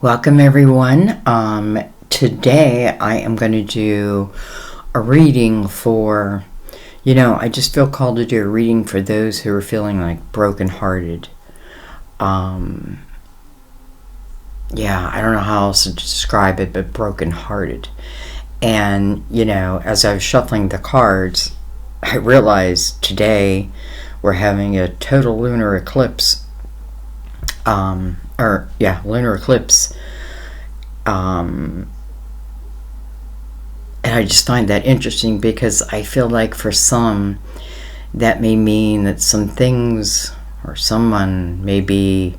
Welcome everyone. Today I am going to do a reading for, I just feel called to do a reading for those who are feeling like brokenhearted. I don't know how else to describe it, but brokenhearted. And, as I was shuffling the cards, I realized today we're having a total lunar eclipse. Lunar eclipse. And I just find that interesting because I feel like for some that may mean that some things or someone may be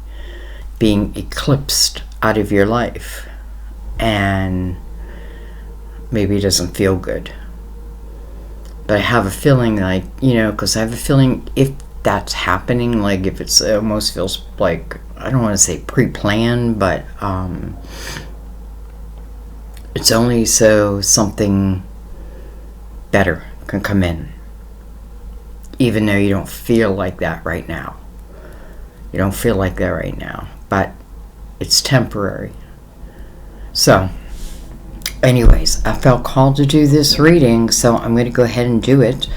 being eclipsed out of your life and maybe it doesn't feel good. But I have a feeling like, because I have a feeling if that's happening, like if it almost feels like, I don't want to say pre-planned, but it's only so something better can come in, even though you don't feel like that right now. You don't feel like that right now, but it's temporary. So anyways, I felt called to do this reading, so I'm going to go ahead and do it.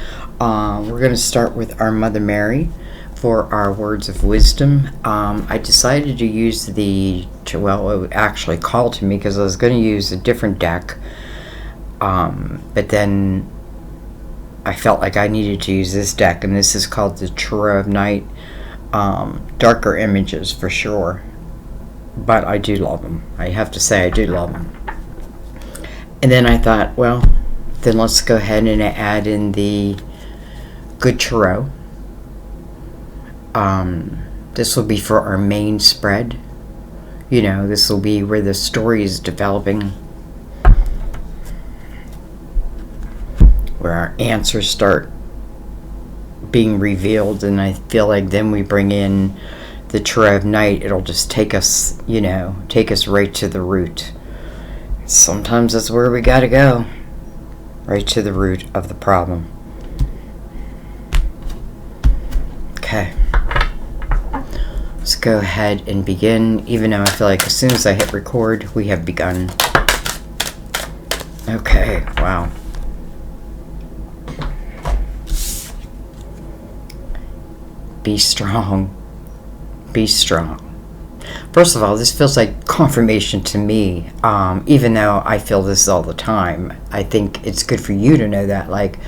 We're going to start with our Mother Mary for our words of wisdom. I decided to use it actually called to me because I was going to use a different deck, but then I felt like I needed to use this deck, and this is called the Chariot of Night. Darker images for sure, but I do love them. I have to say I do love them. And then I thought, well, then let's go ahead and add in the Good Chariot. This will be for our main spread. This will be where the story is developing, where our answers start being revealed, and I feel like then we bring in the Chariot of Night. It'll just take us right to the root. Sometimes that's where we gotta go, right to the root of the problem. Okay. Let's go ahead and begin, even though I feel like as soon as I hit record, we have begun. Okay, wow. Be strong. Be strong. First of all, this feels like confirmation to me, even though I feel this all the time. I think it's good for you to know that, like,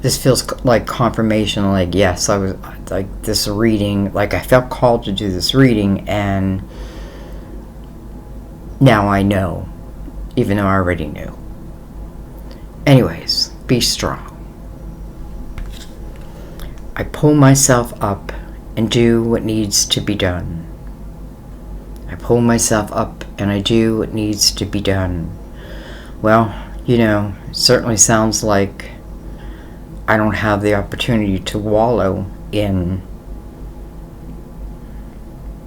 this feels like confirmation, like, yes, I was, like, this reading, like, I felt called to do this reading, and now I know, even though I already knew. Anyways, be strong. I pull myself up and do what needs to be done. I pull myself up and I do what needs to be done. Well, it certainly sounds like I don't have the opportunity to wallow in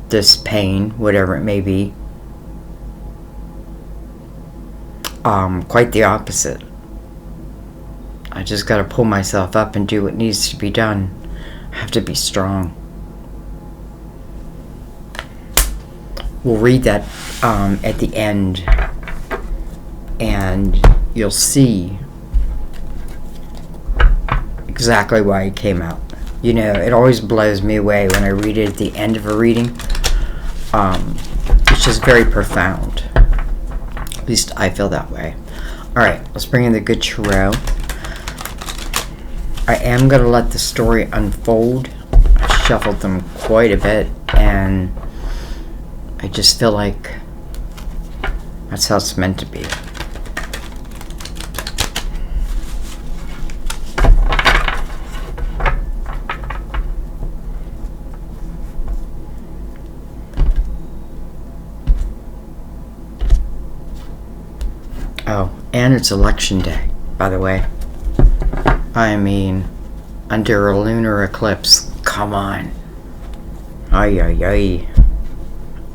this pain, whatever it may be. Quite the opposite. I just got to pull myself up and do what needs to be done. I have to be strong. We'll read that at the end, and you'll see exactly why it came out. It always blows me away when I read it at the end of a reading. It's just very profound. At least I feel that way. Alright, let's bring in the Good Chariot. I am going to let the story unfold. I shuffled them quite a bit, and I just feel like that's how it's meant to be. Oh, and it's election day, by the way. I mean, under a lunar eclipse, come on. Ay, ay, ay.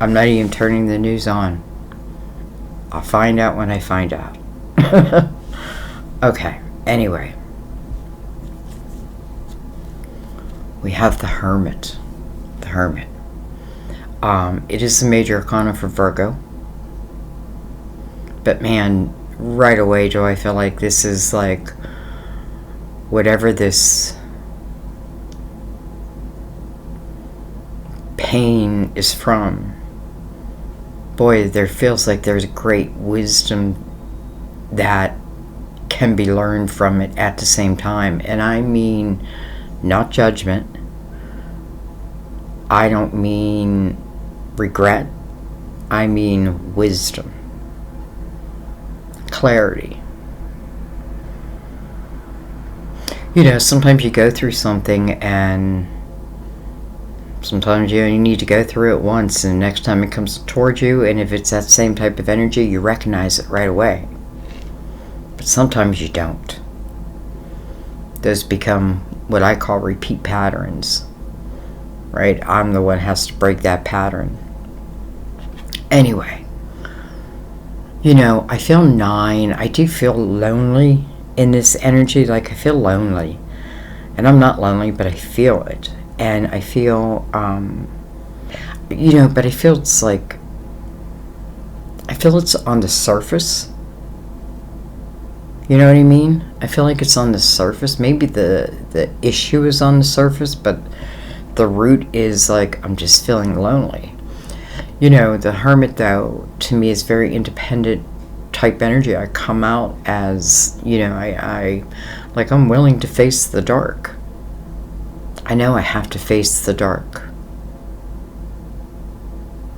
I'm not even turning the news on. I'll find out when I find out. Okay, anyway. We have the Hermit. The Hermit. It is the major arcana for Virgo. But man, right away do I feel like this is like whatever this pain is from. Boy, there feels like there's great wisdom that can be learned from it at the same time. And I mean not judgment. I don't mean regret. I mean wisdom. Clarity. You know, sometimes you go through something and sometimes you only need to go through it once, and the next time it comes towards you, and if it's that same type of energy, you recognize it right away. But sometimes you don't. Those become what I call repeat patterns. Right? I'm the one who has to break that pattern. Anyway, you know, I feel 9. I do feel lonely in this energy. Like, I feel lonely. And I'm not lonely, but I feel it. And I feel, you know, but I feel it's like, I feel it's on the surface. You know what I mean? I feel like it's on the surface. Maybe the issue is on the surface, but the root is like, I'm just feeling lonely. You know, the hermit, though, to me is very independent type energy. I come out as, you know, I like, I'm willing to face the dark. I know I have to face the dark.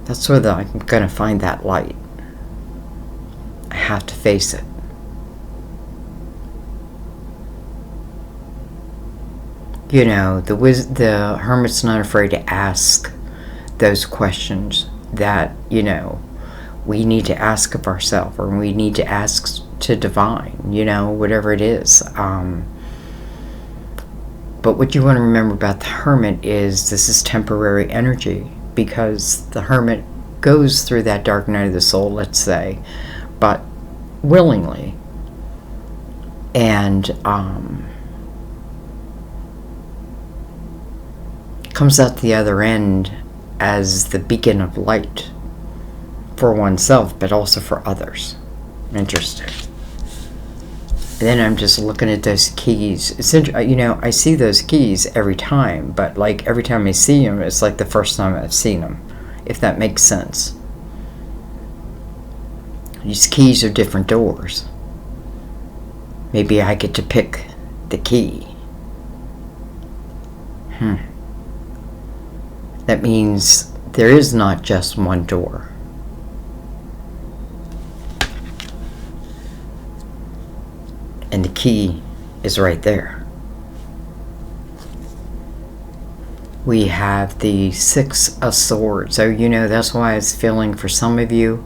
That's where I'm going to find that light. I have to face it. You know, the hermit's not afraid to ask those questions that, you know, we need to ask of ourselves, or we need to ask to divine, you know, whatever it is. But what you want to remember about the hermit is this is temporary energy, because the hermit goes through that dark night of the soul, let's say, but willingly. And comes out the other end as the beacon of light for oneself, but also for others. Interesting. And then I'm just looking at those keys. It's, you know, I see those keys every time, but like every time I see them, it's like the first time I've seen them, if that makes sense. These keys are different doors. Maybe I get to pick the key. That means there is not just one door. And the key is right there. We have the 6 of Swords. So, you know, that's why it's feeling for some of you,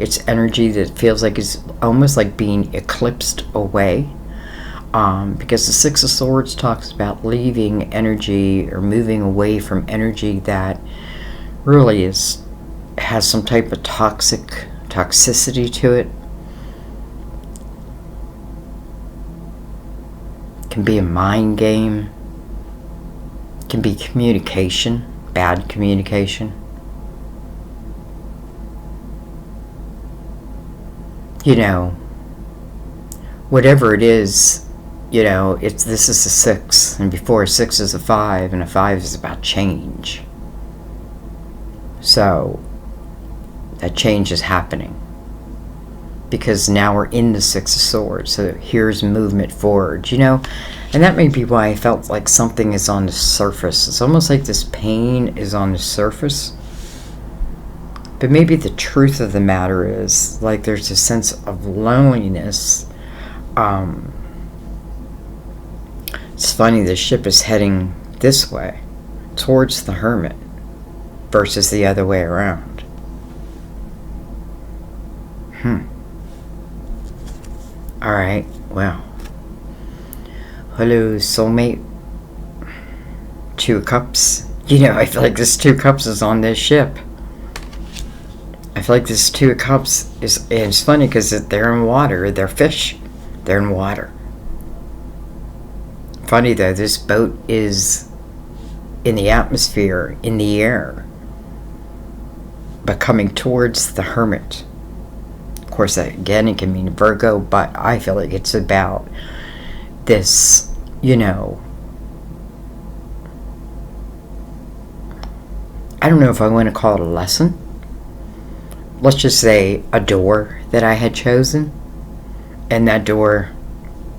it's energy that feels like it's almost like being eclipsed away. Because the 6 of Swords talks about leaving energy or moving away from energy that really has some type of toxicity to it. Can be a mind game. Can be communication, bad communication. You know, whatever it is, you know, this is a 6, and before a 6 is a 5, and a 5 is about change. So that change is happening, because now we're in the 6 of Swords, so here's movement forward, you know. And that may be why I felt like something is on the surface. It's almost like this pain is on the surface, but maybe the truth of the matter is, like, there's a sense of loneliness. It's funny, the ship is heading this way, towards the hermit, versus the other way around. Alright, well. Hello, Soulmate. 2 of Cups. You know, I feel like this 2 of Cups is on this ship. I feel like this 2 of Cups is, and it's funny because they're in water. They're fish. They're in water. Funny though, this boat is in the atmosphere, in the air, but coming towards the hermit. course, again, it can mean Virgo, but I feel like it's about this, you know, I don't know if I want to call it a lesson. Let's just say a door that I had chosen, and that door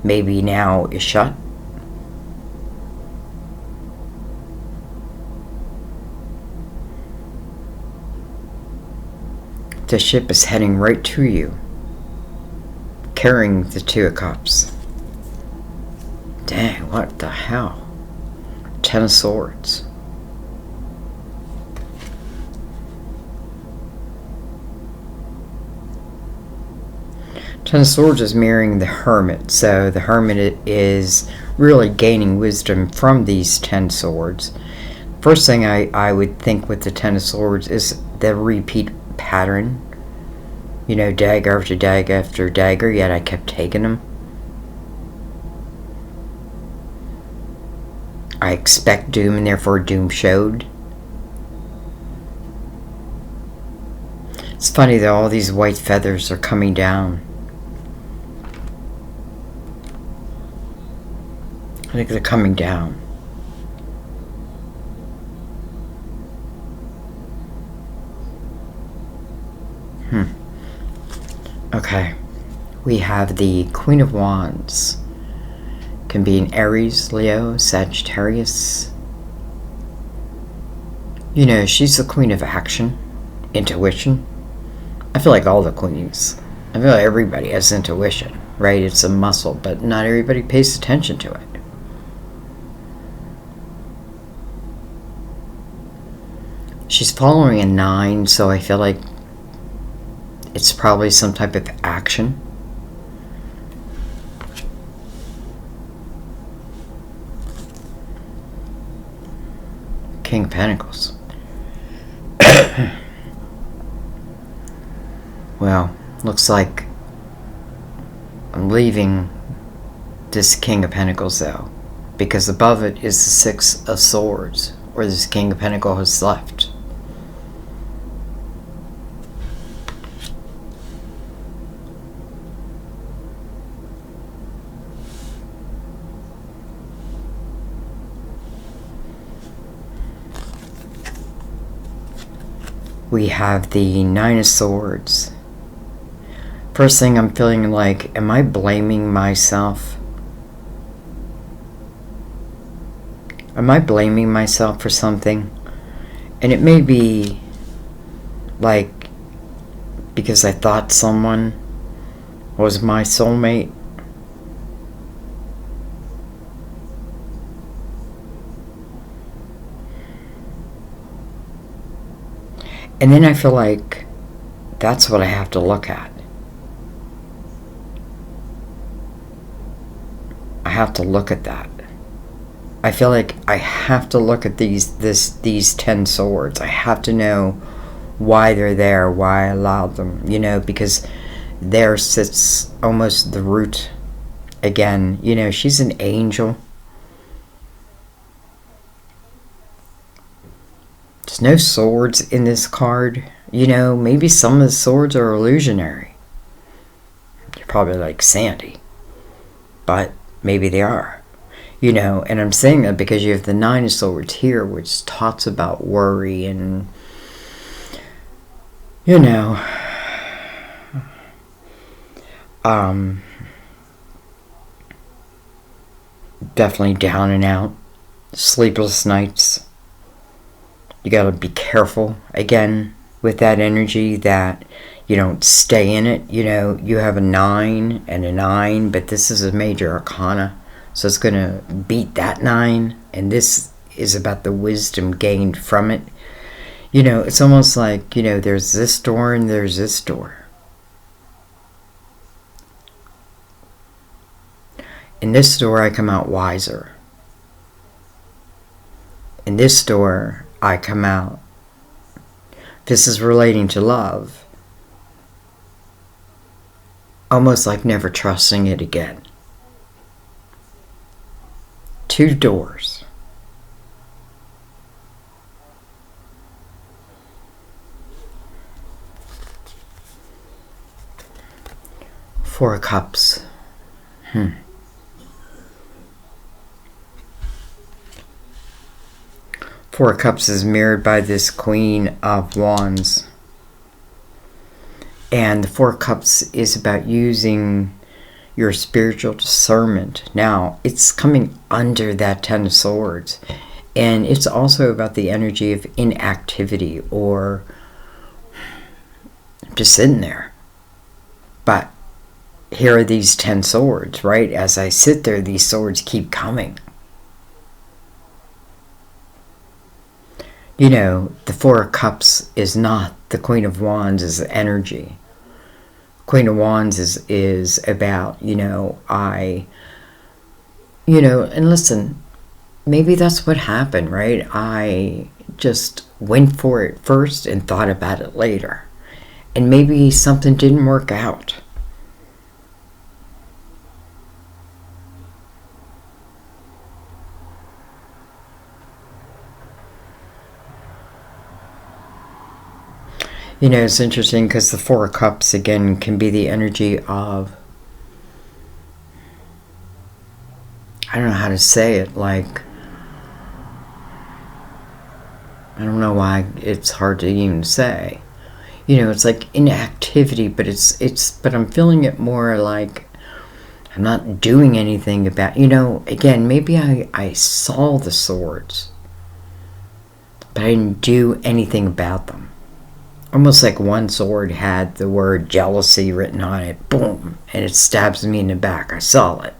maybe now is shut. The ship is heading right to you, carrying the Two of Cups. Dang, what the hell? Ten of Swords. Ten of Swords is mirroring the Hermit, so the Hermit is really gaining wisdom from these 10 swords. First thing I would think with the 10 of Swords is the repeat pattern. You know, dagger after dagger after dagger, yet I kept taking them. I expect doom, and therefore doom showed. It's funny that all these white feathers are coming down. I think they're coming down. Okay. We have the Queen of Wands. Can be an Aries, Leo, Sagittarius. You know, she's the queen of action, intuition. I feel like all the queens. I feel like everybody has intuition, right? It's a muscle, but not everybody pays attention to it. She's following a 9, so I feel like it's probably some type of action. King of Pentacles. Well, looks like I'm leaving this King of Pentacles though, because above it is the Six of Swords, where this King of Pentacles has left. We have the Nine of Swords. First thing I'm feeling like, am I blaming myself? Am I blaming myself for something? And it may be like because I thought someone was my soulmate. And then I feel like that's what I have to look at. I have to look at that. I feel like I have to look at these 10 swords. I have to know why they're there, why I allowed them, you know, because there sits almost the root again. You know, she's an angel. There's no swords in this card. You know, maybe some of the swords are illusionary. You're probably like, Sandy. But maybe they are. You know, and I'm saying that because you have the Nine of Swords here, which talks about worry and, you know, definitely down and out, sleepless nights. You gotta be careful, again, with that energy that you don't stay in it. You know, you have a 9 and a 9, but this is a major arcana. So it's going to beat that 9. And this is about the wisdom gained from it. You know, it's almost like, you know, there's this door and there's this door. In this door, I come out wiser. In this door, I come out. This is relating to love. Almost like never trusting it again. 2 doors. Four of Cups. Four of Cups is mirrored by this Queen of Wands. And the Four of Cups is about using your spiritual discernment. Now, it's coming under that Ten of Swords. And it's also about the energy of inactivity or just sitting there. But here are these 10 swords, right? As I sit there, these swords keep coming. You know, the Four of Cups is not the Queen of Wands' energy. Queen of Wands is about, and listen, maybe that's what happened, right? I just went for it first and thought about it later. And maybe something didn't work out. It's interesting because the Four of Cups, again, can be the energy of, I don't know how to say it, like, I don't know why it's hard to even say. It's like inactivity, but but I'm feeling it more like I'm not doing anything about, again, maybe I saw the swords, but I didn't do anything about them. Almost like one sword had the word jealousy written on it, boom, and it stabs me in the back. I saw it.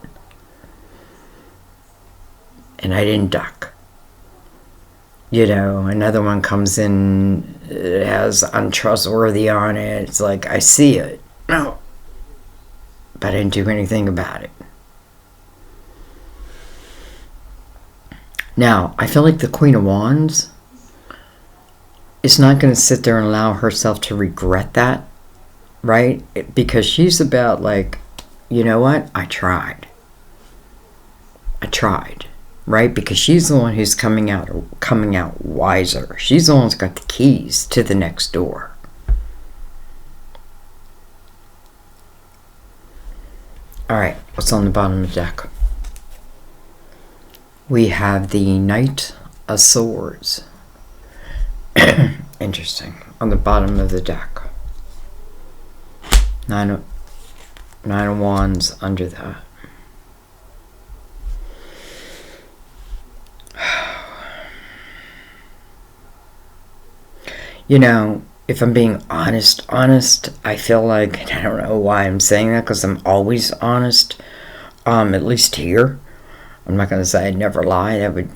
And I didn't duck. Another one comes in, it has untrustworthy on it. It's like, I see it. No. But I didn't do anything about it. Now, I feel like the Queen of Wands is not going to sit there and allow herself to regret that, right? Because she's about like, you know what? I tried, right? Because she's the one who's coming out wiser. She's the one who's got the keys to the next door. All right, what's on the bottom of the deck? We have the Knight of Swords. Interesting. On the bottom of the deck. Nine of Wands under that. If I'm being honest, I feel like, and I don't know why I'm saying that, because I'm always honest, at least here. I'm not going to say I'd never lie. That would,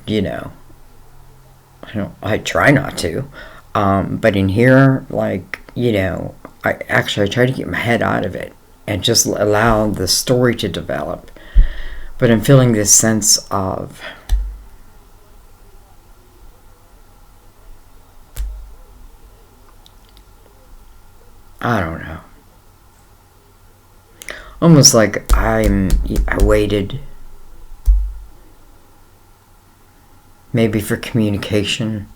I try not to. But in here, like, I try to get my head out of it and just allow the story to develop. But I'm feeling this sense of, I don't know. Almost like I waited. Maybe for communication,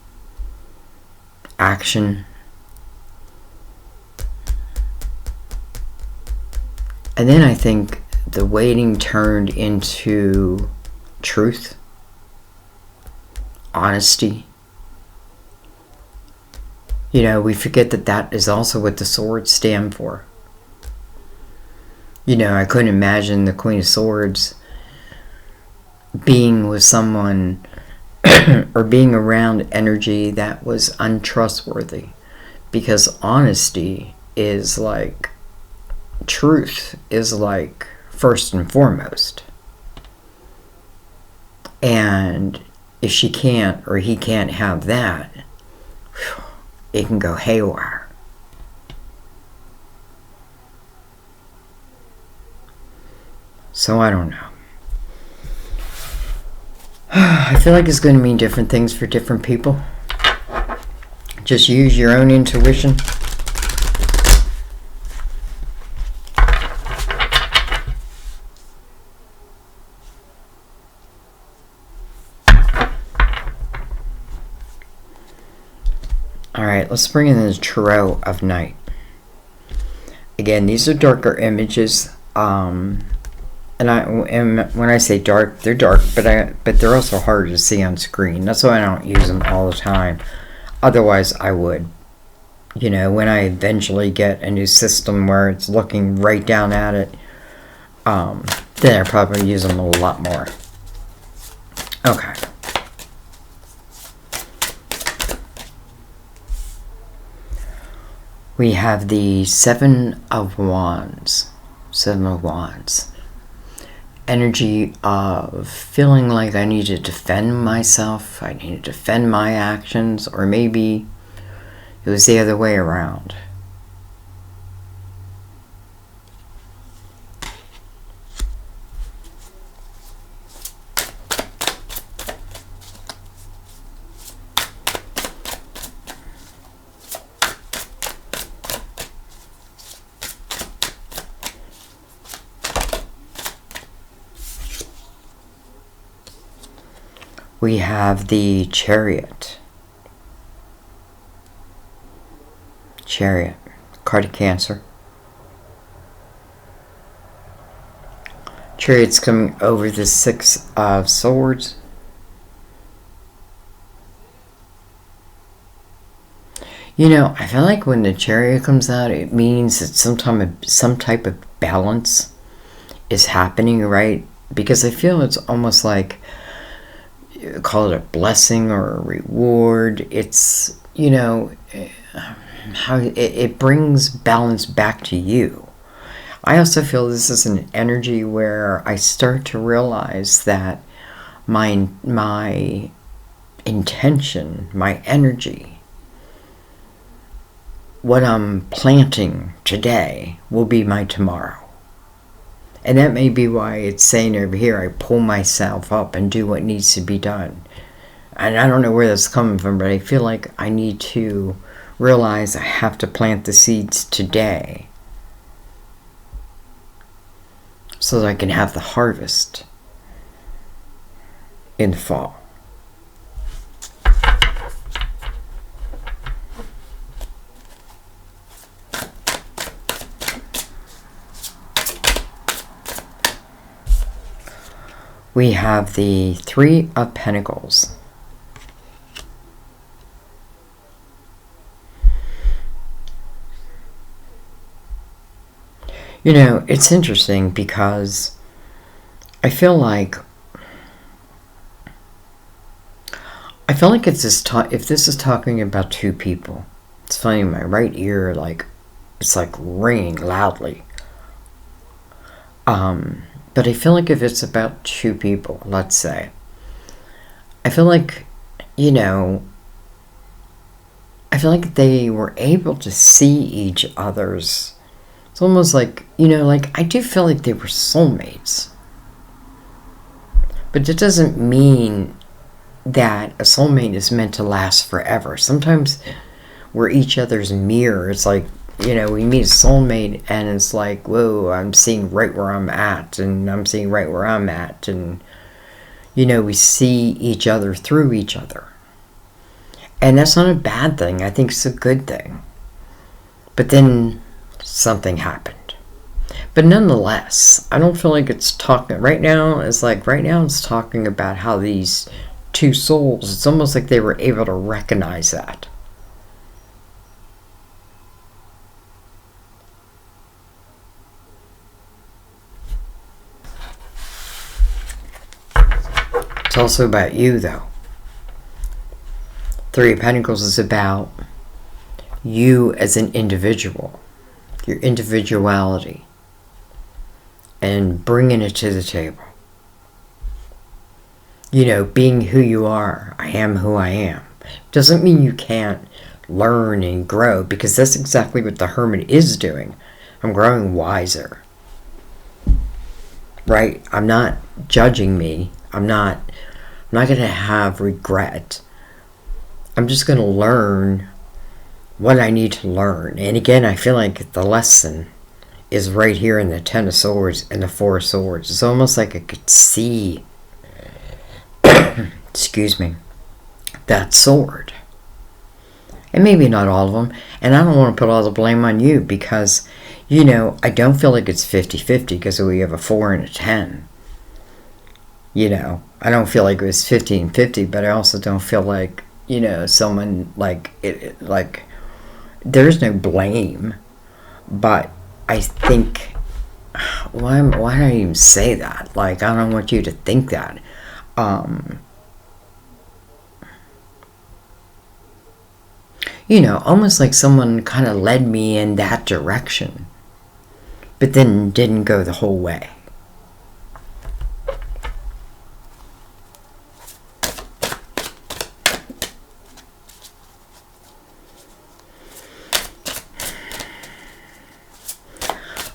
action. And then I think the waiting turned into truth, honesty. We forget that is also what the swords stand for. I couldn't imagine the Queen of Swords being with someone or being around energy that was untrustworthy, because honesty is like, truth is like first and foremost. And if she can't or he can't have that, it can go haywire. So I don't know. I feel like it's going to mean different things for different people. Just use your own intuition. Alright, let's bring in the Chariot of Night. Again, these are darker images. And when I say dark, they're dark, but they're also hard to see on screen. That's why I don't use them all the time. Otherwise, I would. You know, when I eventually get a new system where it's looking right down at it, then I probably use them a lot more. Okay. We have the Seven of Wands. Seven of Wands. Energy of feeling like I need to defend myself, I need to defend my actions, or maybe it was the other way around. We have the Chariot. Chariot. Card of Cancer. Chariot's coming over the Six of Swords. You know, I feel like when the Chariot comes out, it means that some type of balance is happening, right? Because I feel it's almost like, call it a blessing or a reward. It's, you know, how it brings balance back to you. I also feel this is an energy where I start to realize that my intention, my energy, what I'm planting today will be my tomorrow. And that may be why it's saying over here, I pull myself up and do what needs to be done. And I don't know where that's coming from, but I feel like I need to realize I have to plant the seeds today so that I can have the harvest in the fall. We have the Three of Pentacles. You know, it's interesting because I feel like it's this if this is talking about two people. It's funny, my right ear, like, it's like ringing loudly. But I feel like if it's about two people, let's say, I feel like, you know, I feel like they were able to see each other's. It's almost like, you know, like, I do feel like they were soulmates. But it doesn't mean that a soulmate is meant to last forever. Sometimes we're each other's mirror. It's like, you know, we meet a soulmate and it's like, whoa, I'm seeing right where I'm at, and I'm seeing right where I'm at, and, you know, we see each other through each other. And that's not a bad thing. I think it's a good thing. But then something happened. But nonetheless, I don't feel like it's talking right now. It's like right now it's talking about how these two souls, it's almost like they were able to recognize that. It's also about you, though. Three of Pentacles is about you as an individual, your individuality, and bringing it to the table. You know, being who you are. I am who I am. Doesn't mean you can't learn and grow, because that's exactly what the Hermit is doing. I'm growing wiser. Right? I'm not judging me. I'm not going to have regret. I'm just going to learn what I need to learn. And again, I feel like the lesson is right here in the Ten of Swords and the Four of Swords. It's almost like I could see, excuse me, that sword. And maybe not all of them. And I don't want to put all the blame on you, because, I don't feel like it's 50-50 because we have a 4 and a 10. I don't feel like it was 50-50, but I also don't feel like, someone like it, like there's no blame. But I think, why do I even say that? Like, I don't want you to think that. Almost like someone kind of led me in that direction, but then didn't go the whole way.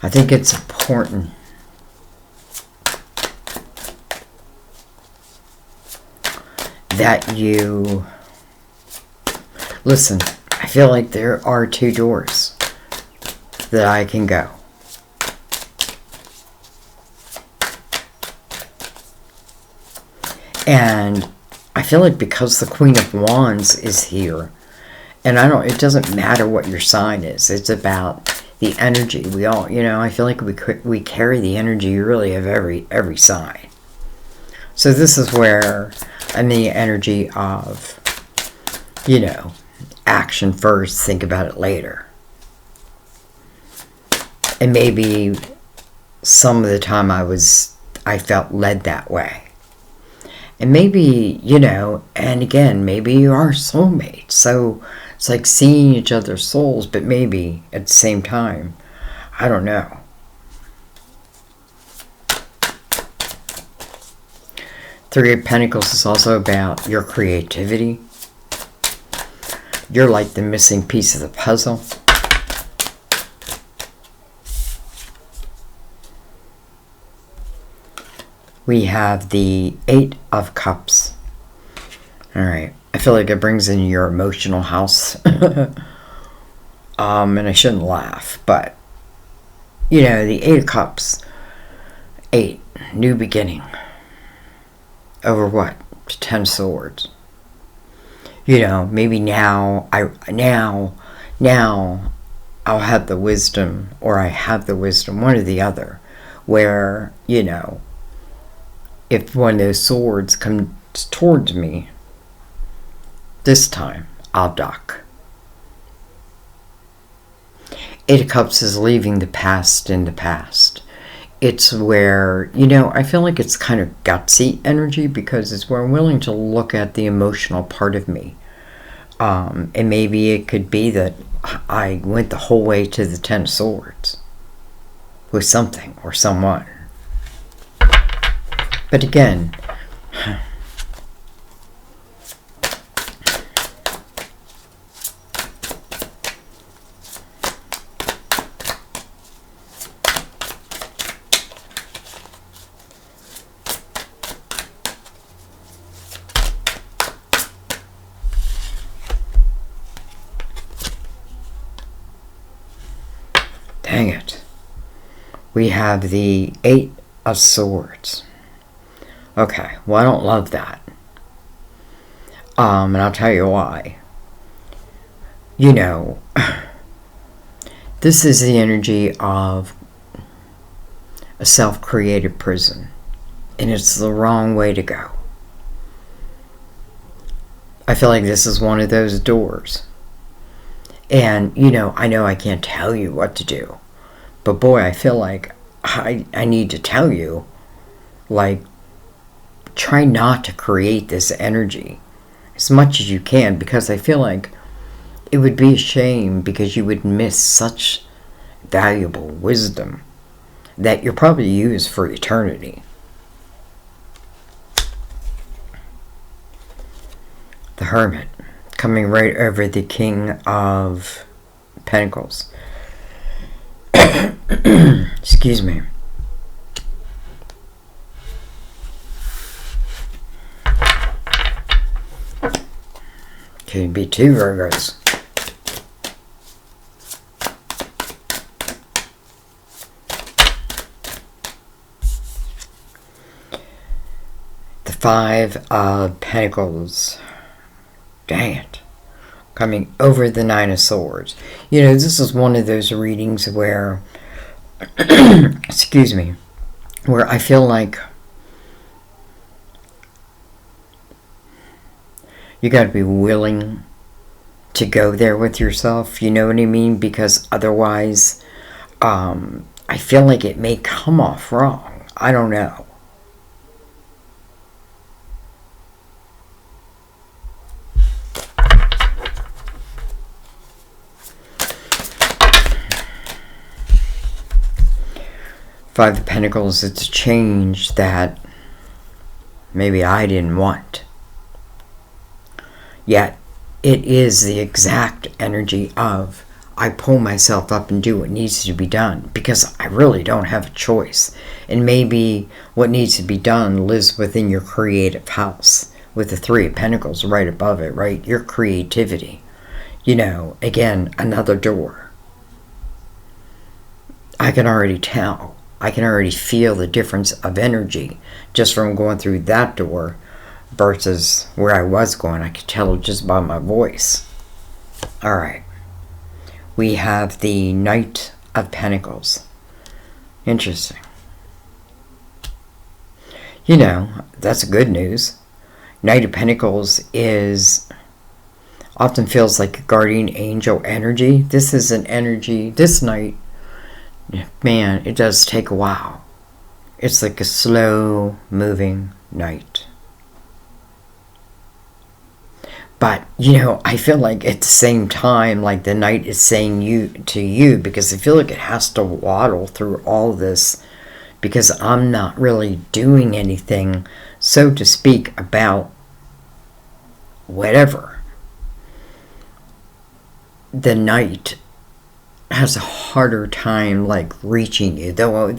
I think it's important that you listen. I feel like there are 2 doors that I can go. And I feel like because the Queen of Wands is here, and it doesn't matter what your sign is, it's about the energy. We all, I feel like we carry the energy really of every sign. So this is where I'm the energy of, action first, think about it later. And maybe some of the time I felt led that way. And maybe, and again, maybe you are soulmates. So it's like seeing each other's souls, but maybe at the same time. I don't know. Three of Pentacles is also about your creativity. You're like the missing piece of the puzzle. We have the 8 of Cups. Alright. I feel like it brings in your emotional house. And I shouldn't laugh, but the 8 of Cups. 8. New beginning. Over what? 10 Swords. Maybe now I'll have the wisdom, or I have the wisdom, one or the other, where, if one of those swords comes towards me, this time I'll duck. 8 of Cups is leaving the past in the past. It's where, I feel like it's kind of gutsy energy, because it's where I'm willing to look at the emotional part of me. And maybe it could be that I went the whole way to the 10 Swords with something or someone. But again, dang it. We have the 8 of Swords. Okay, well, I don't love that. And I'll tell you why. This is the energy of a self-created prison. And it's the wrong way to go. I feel like this is one of those doors. And, I know I can't tell you what to do. But boy, I feel like I need to tell you, like, try not to create this energy as much as you can, because I feel like it would be a shame, because you would miss such valuable wisdom that you'll probably use for eternity. The Hermit, coming right over the King of Pentacles. Excuse me. Could be 2 Virgos. The 5 of Pentacles. Dang it. Coming over the 9 of Swords. This is one of those readings where excuse me, where I feel like you got to be willing to go there with yourself, you know what I mean? Because otherwise, I feel like it may come off wrong. I don't know. Five of Pentacles, it's a change that maybe I didn't want. Yet, it is the exact energy of I pull myself up and do what needs to be done because I really don't have a choice. And maybe what needs to be done lives within your creative house with the Three of Pentacles right above it, right? Your creativity. You know, again, another door. I can already tell. I can already feel the difference of energy just from going through that door versus where I was going. I could tell just by my voice. All right. We have the Knight of Pentacles. Interesting. You know, that's good news. Knight of Pentacles often feels like a guardian angel energy. This is an energy, this night, man, it does take a while. It's like a slow moving night. But, you know, I feel like at the same time, like the night is saying to you, because I feel like it has to waddle through all this, because I'm not really doing anything, so to speak, about whatever. The night has a harder time, like, reaching you, though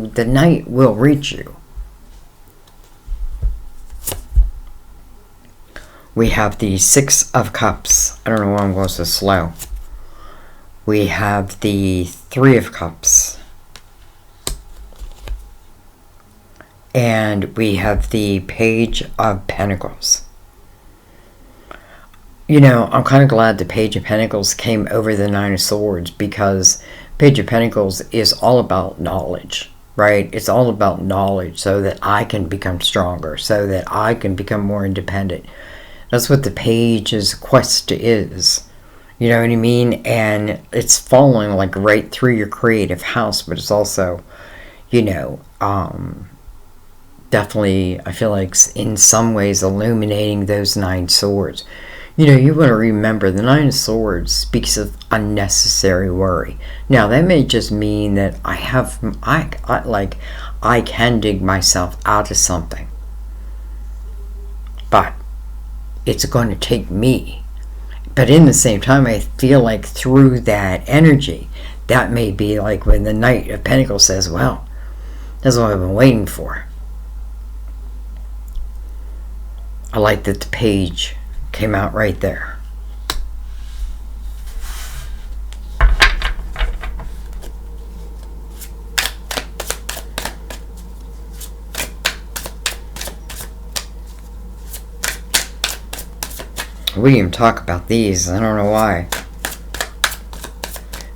the night will reach you. We have the Six of Cups. I don't know why I'm going so slow. We have the Three of Cups. And we have the Page of Pentacles. You know, I'm kind of glad the Page of Pentacles came over the Nine of Swords, because Page of Pentacles is all about knowledge, right? It's all about knowledge so that I can become stronger, so that I can become more independent. That's what the Page's quest is. You know what I mean? And it's falling like right through your creative house, but it's also, you know, definitely, I feel like in some ways illuminating those Nine Swords. You know, you want to remember the Nine of Swords speaks of unnecessary worry. Now, that may just mean that I can dig myself out of something. But it's going to take me. But in the same time, I feel like through that energy, that may be like when the Knight of Pentacles says, well, that's what I've been waiting for. I like that the Page came out right there. We didn't even talk about these. I don't know why.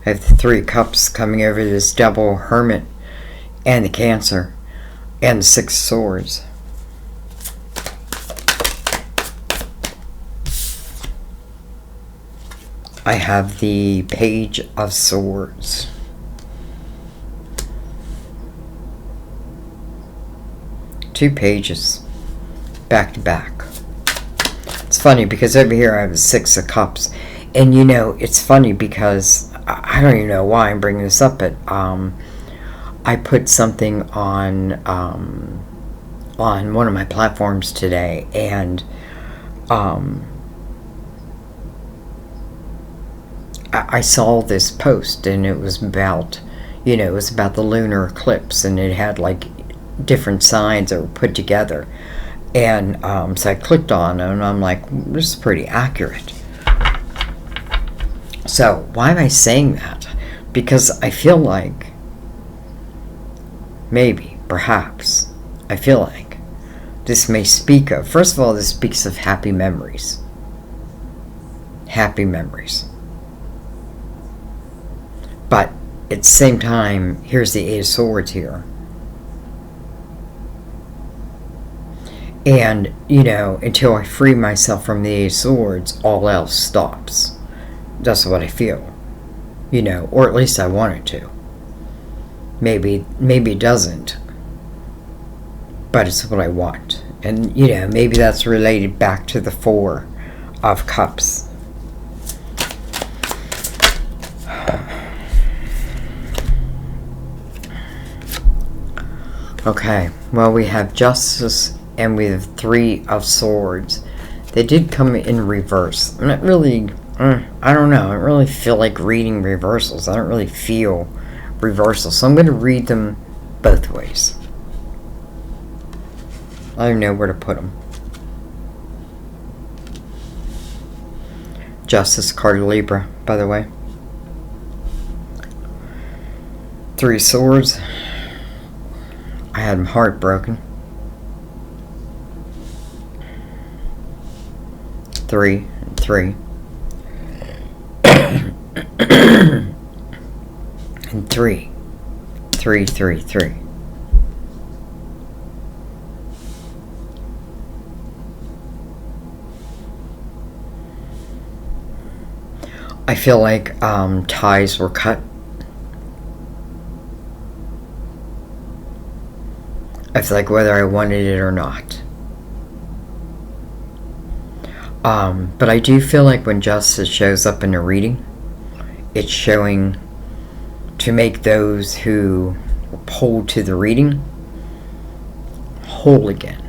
I have the Three Cups coming over this double Hermit and the Cancer and the Six of Swords. I have the Page of Swords. Two pages back to back. It's funny because over here I have the Six of Cups, and you know, it's funny because I don't even know why I'm bringing this up, but I put something on one of my platforms today, and I saw this post, and it was about, you know, it was about the lunar eclipse, and it had like different signs that were put together. And so I clicked on it, and I'm like, this is pretty accurate. So why am I saying that? Because I feel like, maybe, perhaps, I feel like this may speak of, first of all, this speaks of happy memories. Happy memories. But at the same time, here's the Eight of Swords here. And, you know, until I free myself from the Eight of Swords, all else stops. That's what I feel. You know, or at least I want it to. Maybe it doesn't. But it's what I want. And, you know, maybe that's related back to the Four of Cups. Okay, well, we have Justice and we have Three of Swords. They did come in reverse. I'm not really, I don't know. I don't really feel like reading reversals. I don't really feel reversals. So I'm going to read them both ways. I don't know where to put them. Justice card, Libra, by the way. Three of Swords. I had my heart broken. 3 and 3. And 3. 3, 3, 3. I feel like ties were cut. I feel like whether I wanted it or not. But I do feel like when justice shows up in a reading, it's showing to make those who were pulled to the reading whole again.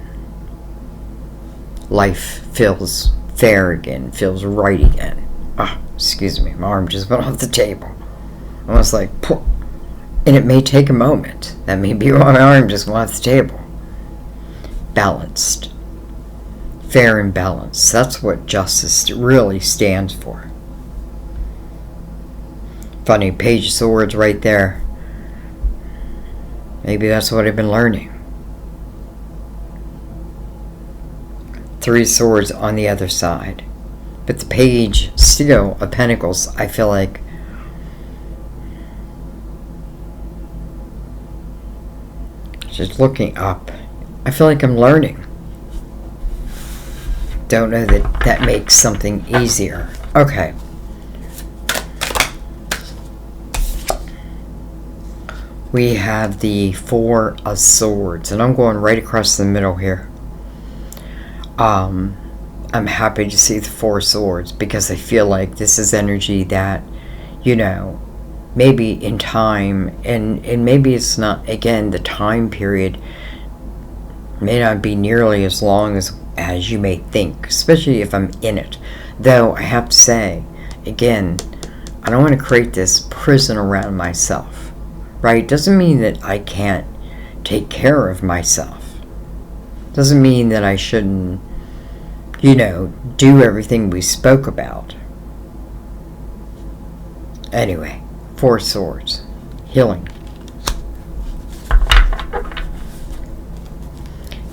Life feels fair again, feels right again. Excuse me, my arm just went off the table. I was like, poof. And it may take a moment. That may be why my arm just went off the table. Balanced. Fair and balanced. That's what justice really stands for. Funny, Page of Swords right there. Maybe that's what I've been learning. Three Swords on the other side. But the Page still of Pentacles, I feel like just looking up, I feel like I'm learning. Don't know that that makes something easier. Okay. We have the Four of Swords, and I'm going right across the middle here. I'm happy to see the Four of Swords because I feel like this is energy that, you know, maybe in time, and maybe it's not, again, the time period may not be nearly as long as you may think, especially if I'm in it. Though I have to say, again, I don't want to create this prison around myself, right? Doesn't mean that I can't take care of myself. Doesn't mean that I shouldn't, you know, do everything we spoke about. Anyway, Four Swords. Healing.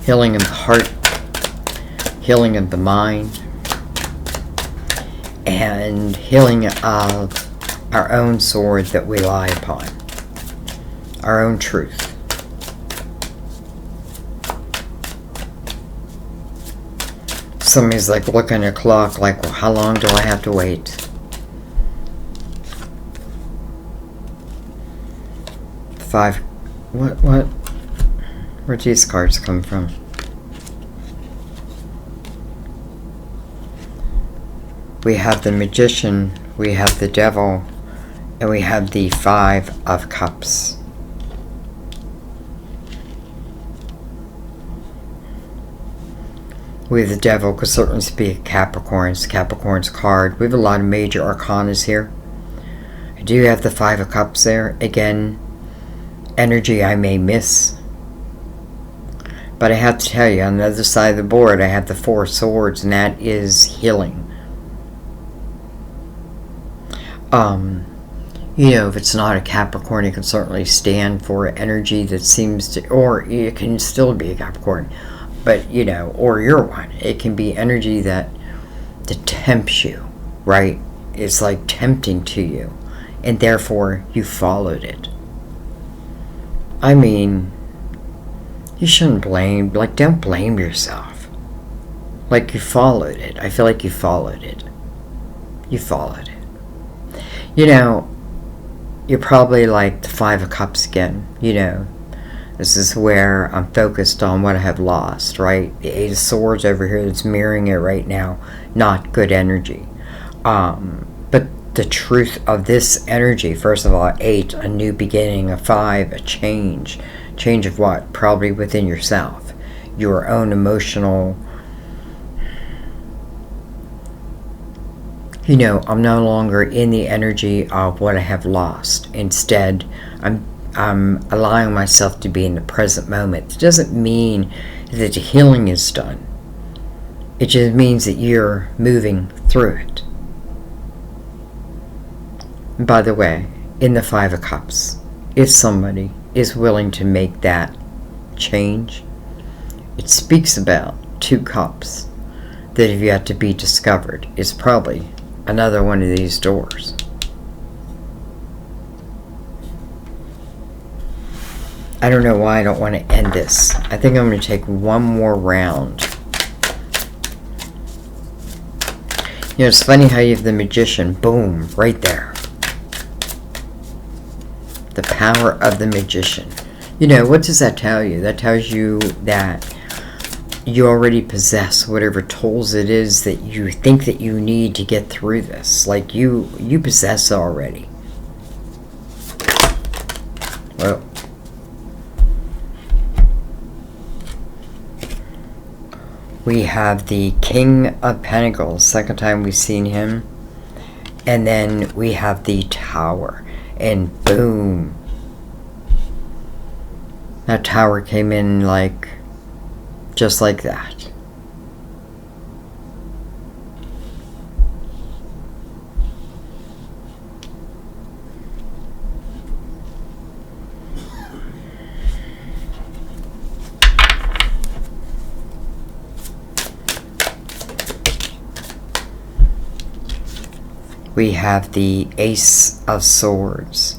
Healing of the heart. Healing of the mind. And healing of our own sword that we lie upon. Our own truth. Somebody's like looking at a clock like, well, how long do I have to wait? What? Where'd these cards come from? We have the Magician, we have the Devil, and we have the Five of Cups. We have the Devil, could certainly speak Capricorn's card. We have a lot of major arcanas here. I do have the Five of Cups there. Again, energy I may miss. But I have to tell you, on the other side of the board, I have the Four Swords, and that is healing. You know, if it's not a Capricorn, it can certainly stand for energy that seems to, or it can still be a Capricorn, but, you know, or you're one. It can be energy that tempts you, right? It's like tempting to you. and therefore you followed it. I mean, you shouldn't blame, like, don't blame yourself. Like, you followed it. I feel like you followed it. You followed it. You know, you're probably like the Five of Cups again. You know, this is where I'm focused on what I have lost, right? The Eight of Swords over here that's mirroring it right now. Not good energy. But the truth of this energy, first of all, 8, a new beginning, a 5, a change. Change of what? Probably within yourself. Your own emotional... You know, I'm no longer in the energy of what I have lost. Instead, I'm allowing myself to be in the present moment. It doesn't mean that the healing is done. It just means that you're moving through it. And by the way, in the Five of Cups, if somebody is willing to make that change, it speaks about 2 cups that have yet to be discovered is probably another one of these doors. I don't know why I don't want to end this. I think I'm going to take one more round. You know, it's funny how you have the Magician. Boom, right there. The power of the Magician. You know, what does that tell you? That tells you that you already possess whatever tools it is that you think that you need to get through this. Like, you possess already. Well, we have the King of Pentacles, second time we've seen him. And then we have the Tower. And boom. That Tower came in like, just like that. We have the Ace of Swords.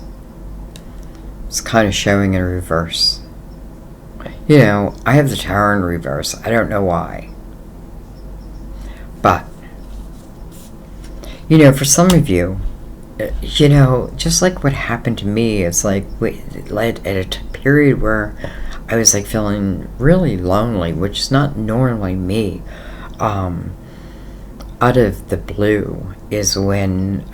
It's kind of showing in reverse. You know, I have the Tower in reverse. I don't know why. But, you know, for some of you, you know, just like what happened to me, it's like at a period where I was like feeling really lonely, which is not normally me. Out of the blue is when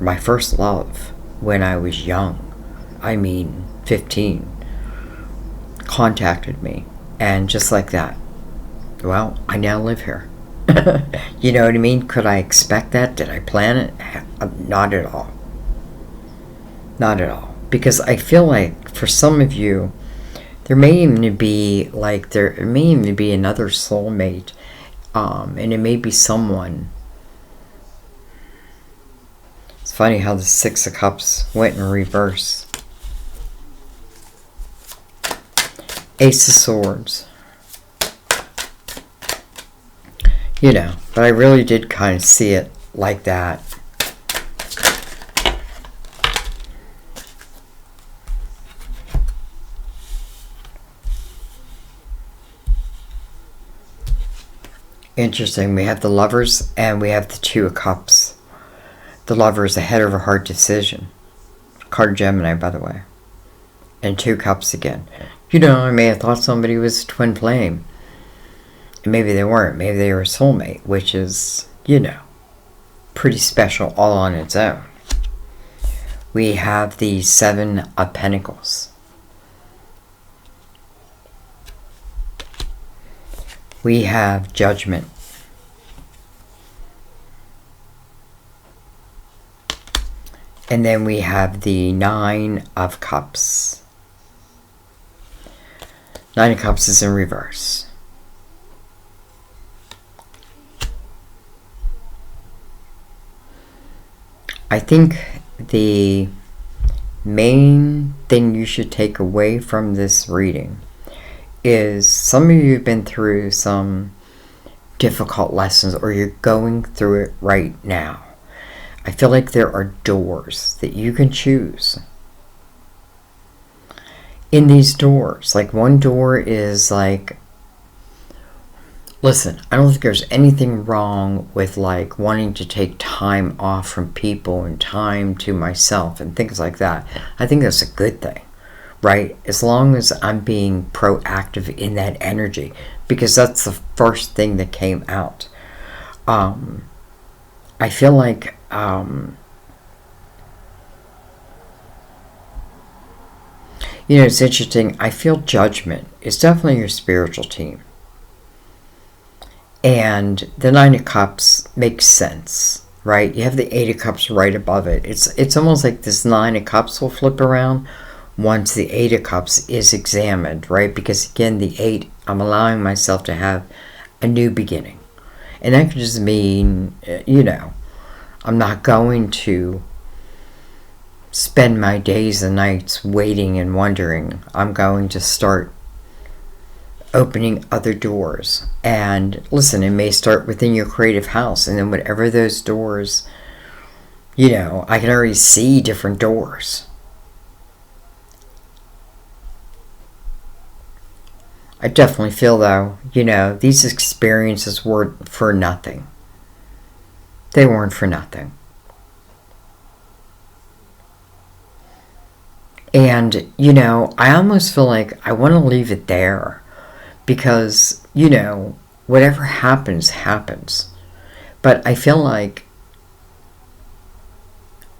my first love, when I was young, I mean 15, contacted me, and just like that, well, I now live here. You know what I mean? Could I expect that? Did I plan it? Not at all. Not at all. Because I feel like for some of you, there may even be another soulmate, and it may be someone. It's funny how the Six of Cups went in reverse. Ace of Swords. You know, but I really did kind of see it like that. Interesting. We have the Lovers and we have the Two of Cups. The Lover is ahead of a hard decision. Card Gemini, by the way. And Two Cups again. You know, I may have thought somebody was a twin flame. And maybe they weren't. Maybe they were a soulmate, which is, you know, pretty special all on its own. We have the Seven of Pentacles. We have Judgment. And then we have the Nine of Cups. Nine of Cups is in reverse. I think the main thing you should take away from this reading is some of you have been through some difficult lessons, or you're going through it right now. I feel like there are doors that you can choose. In these doors, like one door is like, listen, I don't think there's anything wrong with like wanting to take time off from people and time to myself and things like that. I think that's a good thing, right? As long as I'm being proactive in that energy, because that's the first thing that came out. I feel like it's interesting. I feel judgment. It's definitely your spiritual team. And the Nine of Cups makes sense, right? You have the Eight of Cups right above it. It's almost like this Nine of Cups will flip around once the Eight of Cups is examined, right? Because again, the Eight, I'm allowing myself to have a new beginning. And that could just mean, I'm not going to spend my days and nights waiting and wondering. I'm going to start opening other doors. And listen, it may start within your creative house, and then whatever those doors, I can already see different doors. I definitely feel though, these experiences weren't for nothing. They weren't for nothing. And, I almost feel like I want to leave it there. Because, whatever happens, happens. But I feel like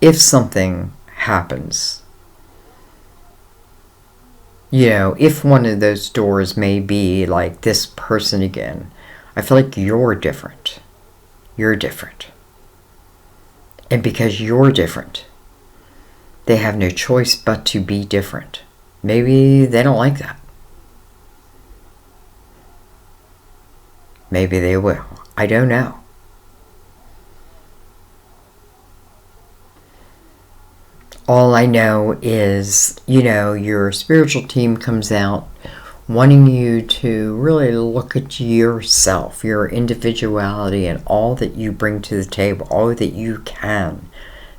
if something happens, if one of those doors may be like this person again, I feel like you're different. You're different. And because you're different, they have no choice but to be different. Maybe they don't like that. Maybe they will. I don't know. All I know is, your spiritual team comes out wanting you to really look at yourself, your individuality, and all that you bring to the table, all that you can.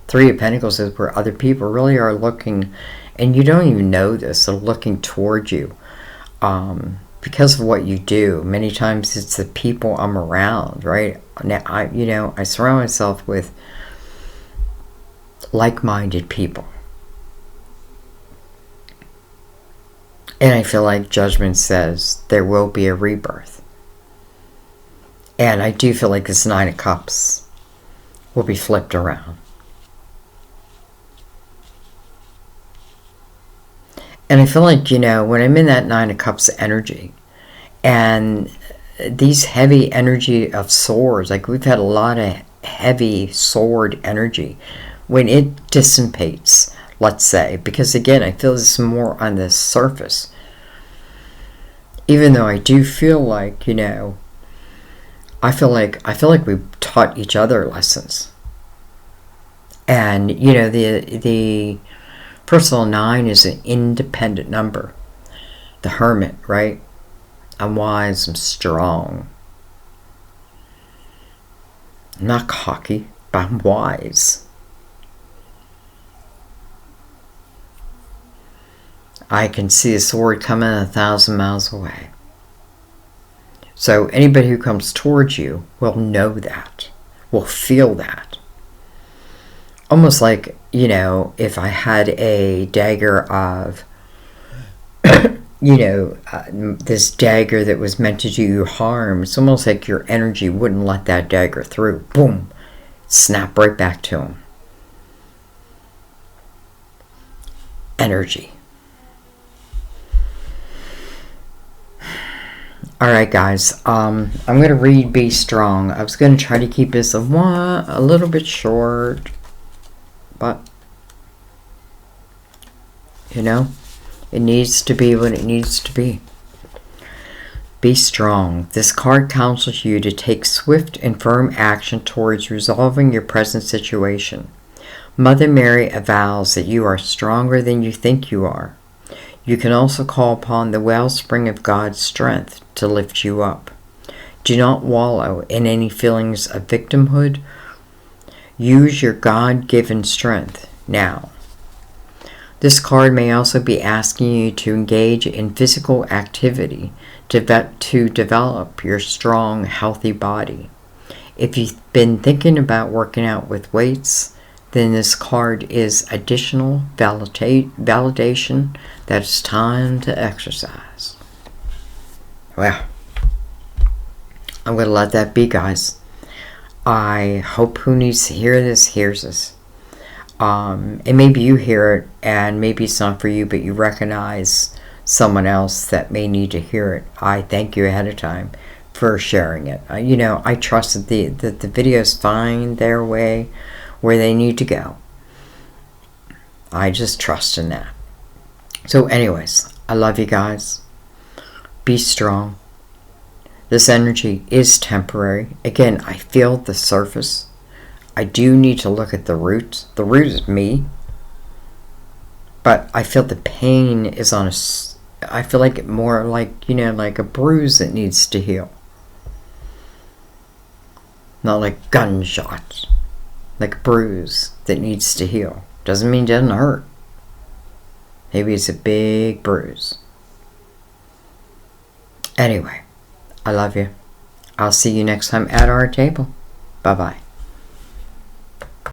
Three of Pentacles is where other people really are looking, and you don't even know this, they're looking towards you. Because of what you do. Many times it's the people I'm around, right? Now, I surround myself with like-minded people. And I feel like judgment says there will be a rebirth. And I do feel like this Nine of Cups will be flipped around. And I feel like, when I'm in that Nine of Cups energy, and these heavy energy of swords, like we've had a lot of heavy sword energy, when it dissipates, let's say, because again, I feel this more on the surface. Even though I do feel like, I feel like we've taught each other lessons. And, the personal 9 is an independent number. The hermit, right? I'm wise, I'm strong. I'm not cocky, but I'm wise. I can see a sword coming 1,000 miles away. So anybody who comes towards you will know that, will feel that. Almost like, if I had a dagger of, this dagger that was meant to do you harm, it's almost like your energy wouldn't let that dagger through. Boom. Snap right back to him. Energy. Alright guys, I'm going to read Be Strong. I was going to try to keep this a little bit short, but, it needs to be what it needs to be. Be strong. This card counsels you to take swift and firm action towards resolving your present situation. Mother Mary avows that you are stronger than you think you are. You can also call upon the wellspring of God's strength to lift you up. Do not wallow in any feelings of victimhood. Use your God-given strength now. This card may also be asking you to engage in physical activity to develop your strong, healthy body. If you've been thinking about working out with weights, then this card is additional validation that it's time to exercise. Well, I'm going to let that be, guys. I hope who needs to hear this hears this. And maybe you hear it, and maybe it's not for you, but you recognize someone else that may need to hear it. I thank you ahead of time for sharing it. I trust that the videos find their way where they need to go. I just trust in that. So anyways, I love you guys. Be strong. This energy is temporary. Again, I feel the surface. I do need to look at the roots. The root is me. But I feel the pain is on I feel like more like, like a bruise that needs to heal. Not like gunshots. Like a bruise that needs to heal. Doesn't mean it doesn't hurt. Maybe it's a big bruise. Anyway, I love you. I'll see you next time at our table. Bye-bye.